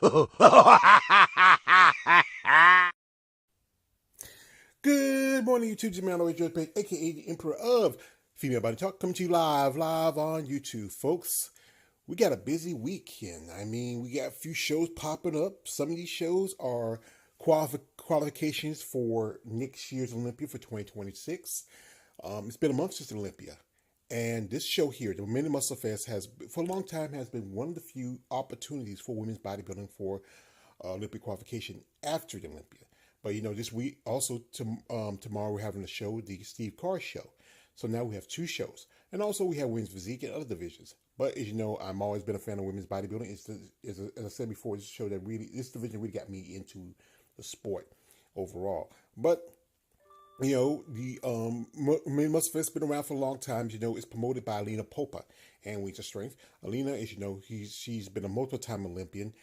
Good morning, YouTube. Jimmy on George Page, aka the Emperor of Female Body Talk, coming to you live on YouTube, folks. We got a busy weekend. I mean, we got a few shows popping up. Some of these shows are qualifications for next year's Olympia for 2026. It's been a month since Olympia. And this show here, the Romania Musclefest, has for a long time has been one of the few opportunities for women's bodybuilding for Olympic qualification after the Olympia. But this week also tomorrow we're having a show, the Steve Carr show. So now we have two shows, and also we have women's physique and other divisions. But as you know, I'm always been a fan of women's bodybuilding. As I said before, this division really got me into the sport overall. But the Romania Musclefest has been around for a long time. It's promoted by Alina Popa and Wings of Strength. Alina, as you know, she's been a multiple-time Olympian.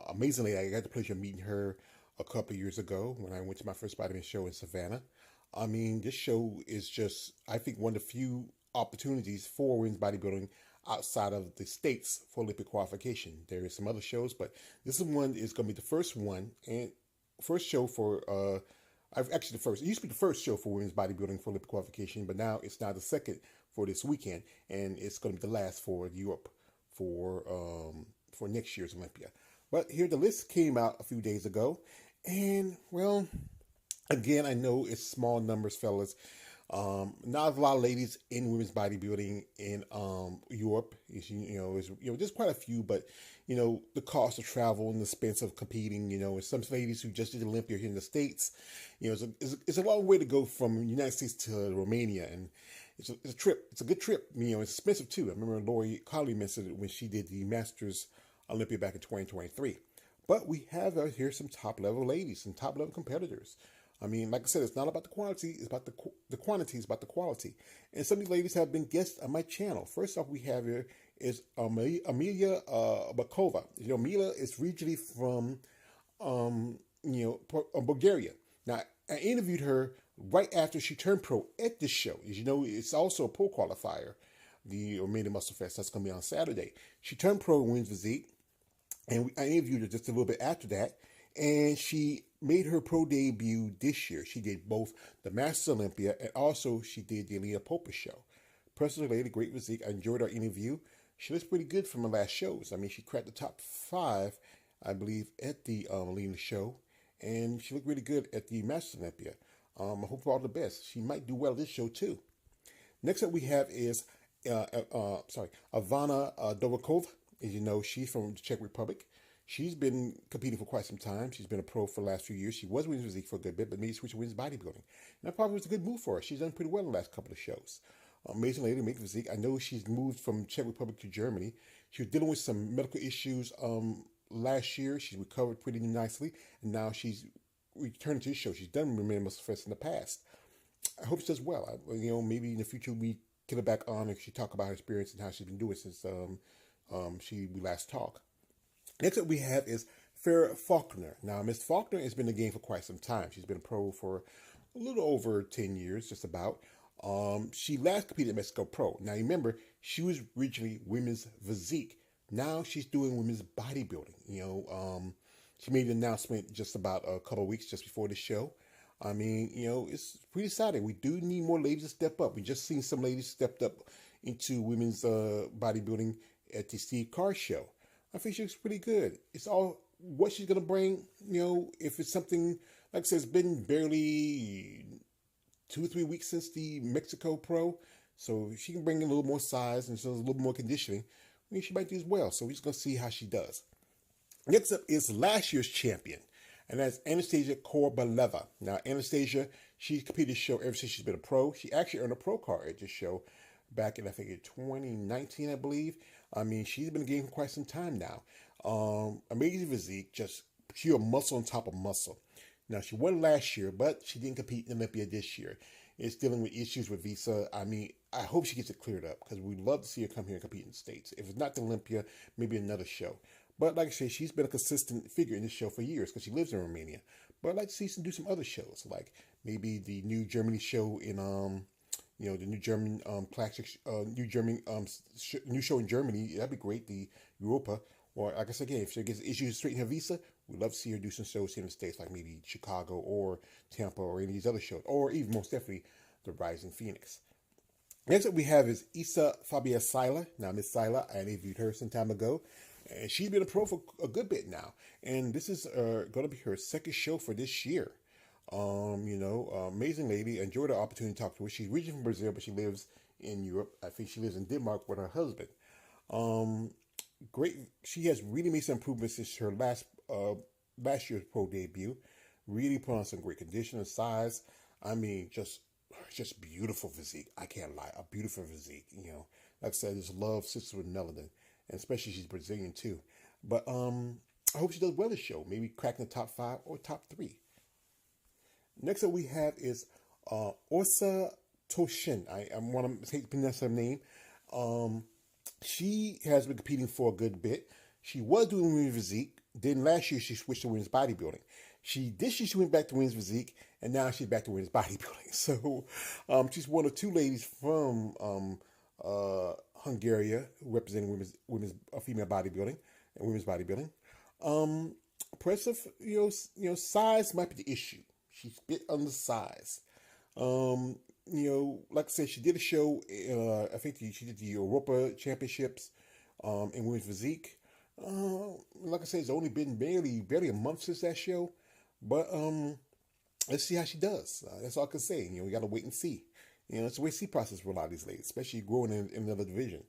Amazingly, I got the pleasure of meeting her a couple of years ago when I went to my first bodybuilding show in Savannah. I mean, this show is just, I think, one of the few opportunities for women's bodybuilding outside of the States for Olympic qualification. There is some other shows, but this one is going to be the first one and first show for, it used to be the first show for women's bodybuilding for Olympic qualification, but now it's the second for this weekend, and it's going to be the last for Europe for next year's Olympia. But here the list came out a few days ago, and well, again, I know it's small numbers, fellas. Not a lot of ladies in women's bodybuilding in Europe. There's quite a few, but the cost of travel and the expense of competing. And some ladies who just did Olympia here in the States. It's a long way to go from the United States to Romania, and it's a trip. It's a good trip. It's expensive too. I remember Lori Colley mentioned it when she did the Masters Olympia back in 2023. But we have out here some top level ladies and top level competitors. I mean, like I said, it's not about the quantity, it's about the quantity, it's about the quality. And some of these ladies have been guests on my channel. First off, we have here is Amelia Bakova. Amelia is originally from Bulgaria. Now, I interviewed her right after she turned pro at this show. As you know, it's also a pro qualifier, the Romania Musclefest. That's going to be on Saturday. She turned pro in women's physique, and I interviewed her just a little bit after that. And she made her pro debut this year. She did both the Masters Olympia and also she did the Alina Popa show. Personally, lady, great physique. I enjoyed our interview. She looks pretty good from her last shows. I mean, she cracked the top 5, I believe, at the Alina show. And she looked really good at the Masters Olympia. I hope for all the best. She might do well this show too. Next up we have is Ivana Dovakova. As you know, she's from the Czech Republic. She's been competing for quite some time. She's been a pro for the last few years. She was women's physique for a good bit, but maybe switched to women's bodybuilding. And that probably was a good move for her. She's done pretty well in the last couple of shows. Amazing lady, make physique. I know she's moved from Czech Republic to Germany. She was dealing with some medical issues last year. She recovered pretty nicely, and now she's returned to the show. She's done Romania Musclefest in the past. I hope she does well. Maybe in the future we get her back on and she talk about her experience and how she's been doing since we last talked. Next up we have is Farrah Faulkner. Now, Miss Faulkner has been in the game for quite some time. She's been a pro for a little over 10 years, just about. She last competed at Mexico Pro. Now, remember, she was originally women's physique. Now she's doing women's bodybuilding. She made an announcement just about a couple of weeks just before the show. I mean, it's pretty exciting. We do need more ladies to step up. We just seen some ladies stepped up into women's bodybuilding at the Steve Carr show. I think she looks pretty good. It's all what she's going to bring, if it's something, like I said, it's been barely 2 or 3 weeks since the Mexico Pro. So if she can bring in a little more size and so a little more conditioning, I mean, she might do as well. So we're just going to see how she does. Next up is last year's champion, and that's Anastasia Korbaleva. Now, Anastasia, she competed this show ever since she's been a pro. She actually earned a pro card at this show back in, I think, in 2019, I believe. I mean, she's been in the game for quite some time now. Amazing physique, just pure muscle on top of muscle. Now, she won last year, but she didn't compete in Olympia this year. It's dealing with issues with visa. I mean, I hope she gets it cleared up because we'd love to see her come here and compete in the States. If it's not the Olympia, maybe another show. But like I said, she's been a consistent figure in this show for years because she lives in Romania. But I'd like to see her do some other shows, like maybe the New Germany show in the new German classic, new show in Germany. That'd be great. The Europa, Or like I said again, if she gets issues straight in her visa, we'd love to see her do some shows here in the States, like maybe Chicago or Tampa or any of these other shows, or even most definitely the Rising Phoenix. Next up we have is Issa Fabia Sila. Now Miss Sila, I interviewed her some time ago, and she's been a pro for a good bit now. And this is going to be her second show for this year. Amazing lady. Enjoyed the opportunity to talk to her. She's originally from Brazil, but she lives in Europe. I think she lives in Denmark with her husband. Great. She has really made some improvements since her last year's pro debut. Really put on some great condition and size. I mean, just beautiful physique. I can't lie, a beautiful physique. Like I said, just love sisters with melanin, and especially she's Brazilian too. But I hope she does well this show. Maybe cracking the top 5 or top 3. Next up we have is Orsa Toshin. I want to hate to pronounce her name. She has been competing for a good bit. She was doing women's physique. Then last year she switched to women's bodybuilding. She went back to women's physique, and now she's back to women's bodybuilding. So she's one of 2 ladies from Hungary representing women's female bodybuilding and women's bodybuilding. Impressive, size might be the issue. She's a bit undersized. Like I said, she did a show. I think she did the Europa Championships in women's physique. Like I said, it's only been barely a month since that show, but let's see how she does. That's all I can say. We got to wait and see. It's a wait and see process for a lot of these ladies, especially growing in another division.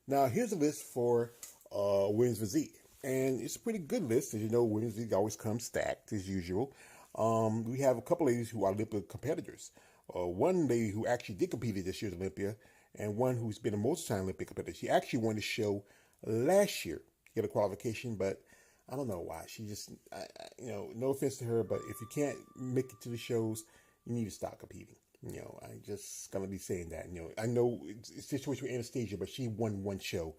Now, here's a list for women's physique, and it's a pretty good list. As you know, women's physique always comes stacked as usual. We have a couple ladies who are Olympic competitors. One lady who actually did compete at this year's Olympia, and one who's been a multi-time Olympic competitor. She actually won the show last year to get a qualification, but I don't know why. She just, no offense to her, but if you can't make it to the shows, you need to stop competing. I'm just gonna be saying that. I know it's a situation with Anastasia, but she won one show,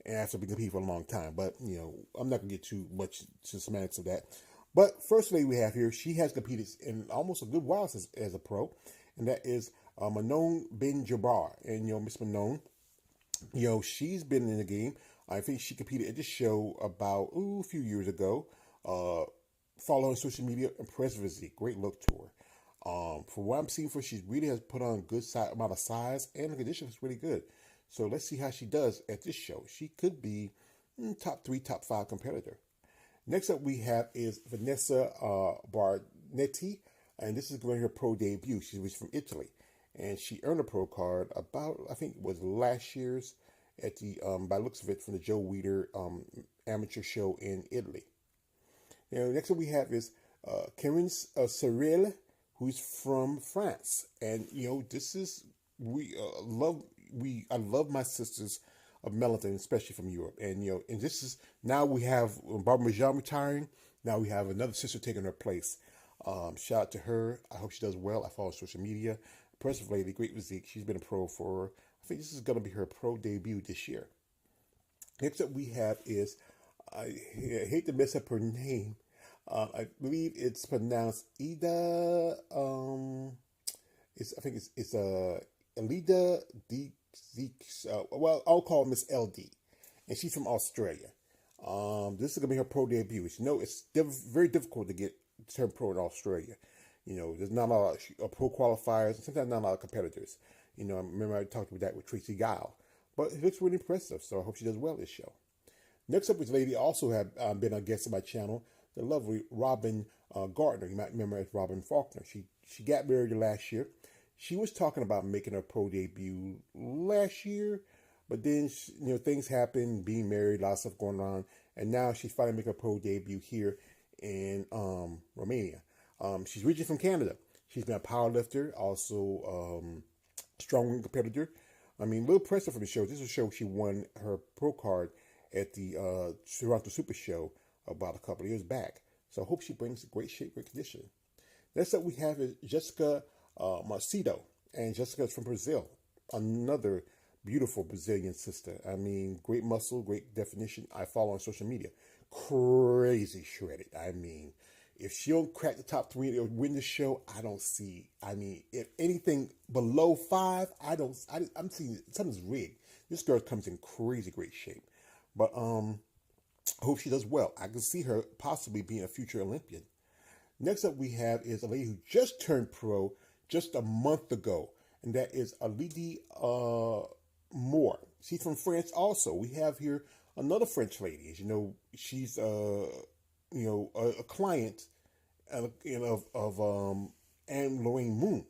and after being competing for a long time. But I'm not gonna get too much to the semantics of that. But first lady we have here, she has competed in almost a good while as a pro, and that is Manon Ben Jabbar. And Miss Manon, she's been in the game. I think she competed at this show about a few years ago. Follow her on social media, impressive physique, great look to her. From what I'm seeing for her, she really has put on a good amount of size, and the condition is really good. So let's see how she does at this show. She could be top 3, top 5 competitor. Next up we have is Vanessa Barnetti, and this is going to her pro debut. She was from Italy, and she earned a pro card about, I think it was last year's at the, by looks of it, from the Joe Weider amateur show in Italy. Next up we have is Karen Cyril, who's from France, and this is I love my sisters of melanin, especially from Europe, and and this is now we have Barbara Jean retiring. Now we have another sister taking her place. Shout out to her. I hope she does well. I follow her social media. Impressive lady, great physique. She's been a pro for, I think this is going to be her pro debut this year. Next up we have is, I hate to mess up her name. I believe it's pronounced Ida. I think it's Elida D. Well, I'll call her Miss LD, and she's from Australia. This is gonna be her pro debut. It's very difficult to get turn pro in Australia. There's not a lot of pro qualifiers, and sometimes not a lot of competitors. I remember I talked about that with Tracy Guile, but it looks really impressive. So I hope she does well this show. Next up is a lady also have been a guest on my channel, the lovely Robin Gardner. You might remember as Robin Faulkner. She got married last year. She was talking about making her pro debut last year, but then things happened, being married, a lot of stuff going on, and now she's finally making her pro debut here in Romania. She's originally from Canada. She's been a power lifter, also strong competitor. I mean, a little impressive for the show. This is a show she won her pro card at the Toronto Super Show about a couple of years back. So I hope she brings great shape, great condition. Next up we have is Jessica Marcido, and Jessica is from Brazil. Another beautiful Brazilian sister. I mean, great muscle, great definition. I follow on social media. Crazy shredded. I mean, if she don't crack the top 3 or win the show, I don't see. I mean, if anything below 5, I'm seeing something's rigged. This girl comes in crazy great shape. But I hope she does well. I can see her possibly being a future Olympian. Next up, we have is a lady who just turned pro just a month ago, and that is Alidi Moore. She's from France also. We have here another French lady. As you know, she's a client of Anne Lorraine Moon.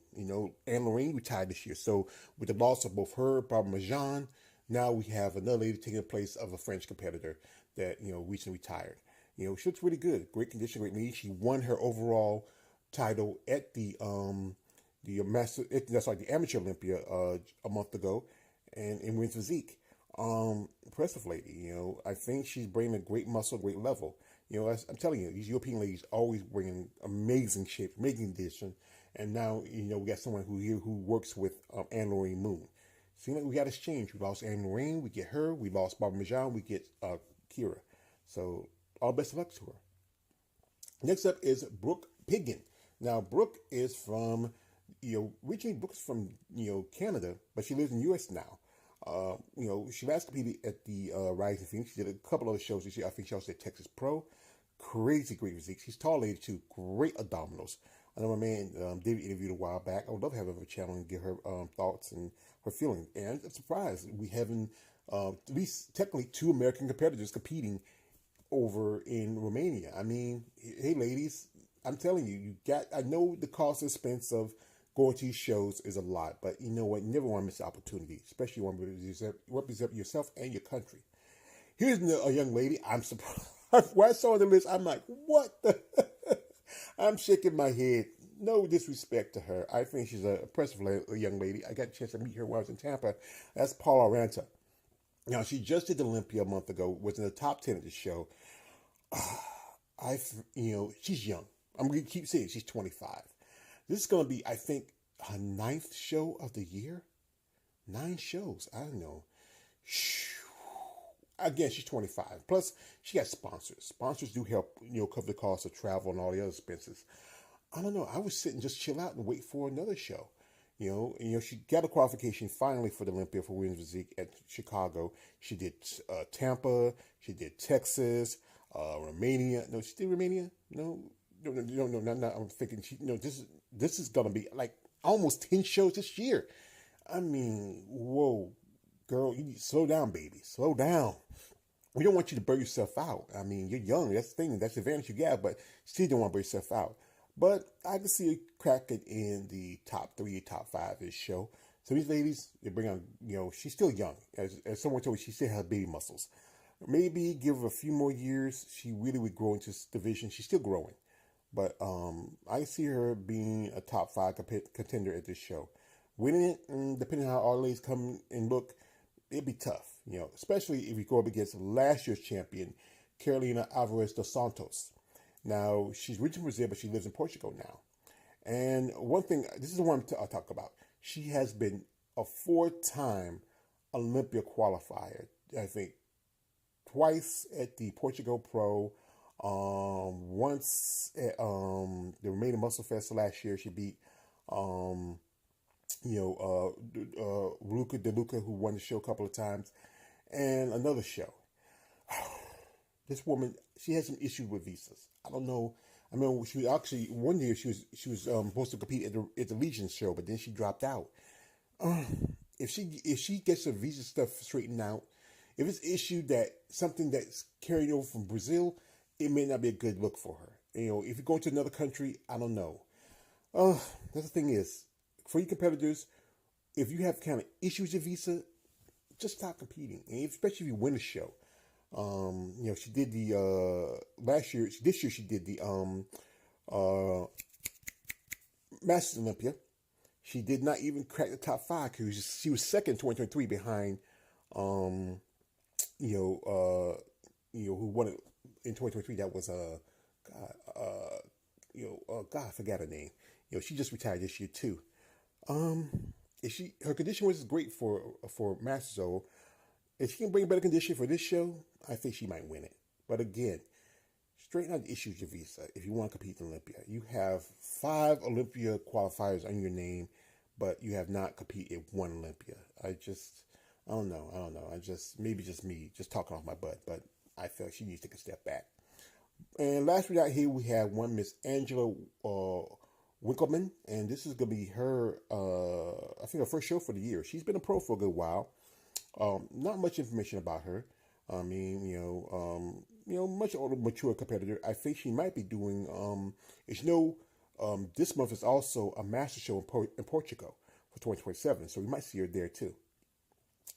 Anne Lorraine retired this year. So with the loss of both her, Barbara Majan, now we have another lady taking the place of a French competitor that recently retired. She looks really good. Great condition, great lead. She won her overall title at the amateur Olympia a month ago, and in women's physique. Impressive lady. I think she's bringing a great muscle, great level. I'm telling you, these European ladies always bringing amazing shape, amazing condition. And now, we got someone who works with Anne Lorraine Moon. Seems like we got exchange. We lost Anne Lorraine, we get her. We lost Barbara Majan, we get Kira. So all best of luck to her. Next up is Brooke Piggin. Now, Brooke is from, originally Brooke's from, Canada, but she lives in the U.S. now. She last competed at the Rising Phoenix. She did a couple other shows this year. I think she also did Texas Pro. Crazy great physique. She's tall lady too. Great abdominals. I know my man David interviewed a while back. I would love to have her on the channel and get her thoughts and her feelings. And I'm surprised we haven't at least technically 2 American competitors competing over in Romania. I mean, hey ladies, I'm telling you, I know the cost and expense of going to these shows is a lot, but you know what? You never want to miss the opportunity, especially when you represent yourself and your country. Here's a young lady. I'm surprised. When I saw the list, I'm like, what the? I'm shaking my head. No disrespect to her. I think she's an impressive young lady. I got a chance to meet her when I was in Tampa. That's Paula Ranta. Now, she just did Olympia a month ago, was in the top 10 of the show. She's young. I'm going to keep saying she's 25. This is going to be, I think, her 9th show of the year. 9 shows. I don't know. Again, she's 25. Plus, she got sponsors. Sponsors do help, cover the cost of travel and all the other expenses. I don't know. I was sitting just chill out and wait for another show. She got a qualification finally for the Olympia for women's physique at Chicago. She did Tampa. She did Texas, Romania. No, she did Romania. No. I'm thinking this is gonna be like almost 10 shows this year. I mean, whoa, girl, you need to slow down, baby. Slow down. We don't want you to burn yourself out. I mean, you're young. That's the thing. That's the advantage you got, but still don't want to burn yourself out. But I can see her cracking in the top 3, top 5 of this show. So these ladies, they bring on, she's still young. As someone told me, she still has baby muscles. Maybe give her a few more years, she really would grow into this division. She's still growing. But I see her being a top 5 contender at this show. Winning it, depending on how all the ladies come and look, it'd be tough. Especially if you go up against last year's champion, Carolina Alvarez dos Santos. Now, she's originally from Brazil, but she lives in Portugal now. And one thing, this is the one I'll talk about. She has been a 4-time Olympia qualifier. I think twice at the Portugal Pro, once at the Romania Musclefest last year. She beat Luca De Luca, who won the show a couple of times, and another show. This woman, she has some issues with visas. I don't know. I mean, she was actually one year she was supposed to compete at the Legion show, but then she dropped out. If she gets her visa stuff straightened out, if it's issue that something that's carried over from Brazil, it may not be a good look for her. If you go to another country, I don't know. That's the thing is, for you competitors, if you have kind of issues with visa, just stop competing, and especially if you win a show. She did the last year. This year she did the Masters Olympia. She did not even crack the top 5 because she was second in 2023 behind who won it in 2023. That was God, I forgot her name. She just retired this year too. Her condition was great for Masters. So if she can bring better condition for this show, I think she might win it. But again, straighten out the issues with your visa if you want to compete in Olympia. You have 5 Olympia qualifiers on your name, but you have not competed in one Olympia. I don't know. Maybe just me, just talking off my butt. But I felt she needs to take a step back. And last week out here, we have one Miss Angela Winkleman, and this is going to be her, I think, her first show for the year. She's been a pro for a good while. Not much information about her. I mean, much older, mature competitor. I think she might be doing. As you know, this month is also a master show in Portugal for 2027, so we might see her there too.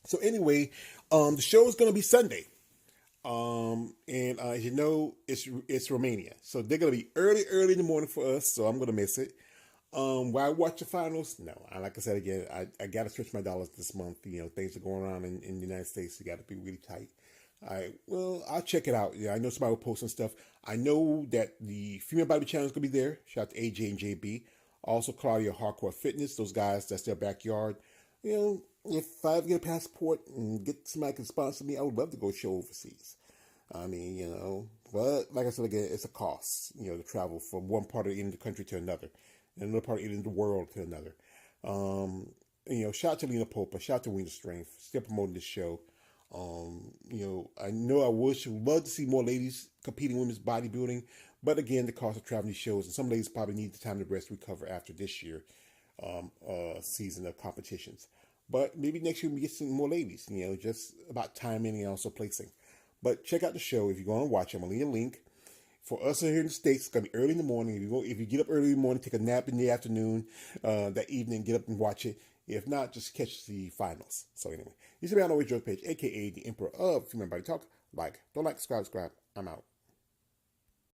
So anyway, the show is going to be Sunday. And as you know, it's Romania, so they're gonna be early in the morning for us. So I'm gonna miss it. Will I watch the finals? No. Like I said again, I gotta stretch my dollars this month. Things are going on in the United States. You got to be really tight. I'll check it out. Yeah, I know somebody will post some stuff. I know that the Female Body Challenge is gonna be there. Shout out to AJ and JB. Also, Claudia Hardcore Fitness. Those guys, that's their backyard. If I ever get a passport and get somebody can sponsor me, I would love to go show overseas. I mean, but like I said again, it's a cost, to travel from one part of the country to another, and another part of the world to another. Shout out to Lena Popa, shout out to Wiener Strength, still promoting this show. I know I would love to see more ladies competing in women's bodybuilding, but again, the cost of traveling these shows, and some ladies probably need the time to rest, recover after this year season of competitions. But maybe next year we get some more ladies, just about timing and also placing. But check out the show if you're going to watch it. I'm going to leave a link. For us here in the States, it's going to be early in the morning. If you get up early in the morning, take a nap in the afternoon, that evening, get up and watch it. If not, just catch the finals. So anyway, you see me on the Joe's page, a.k.a. the Emperor of Female Body Talk. Don't like, subscribe. I'm out.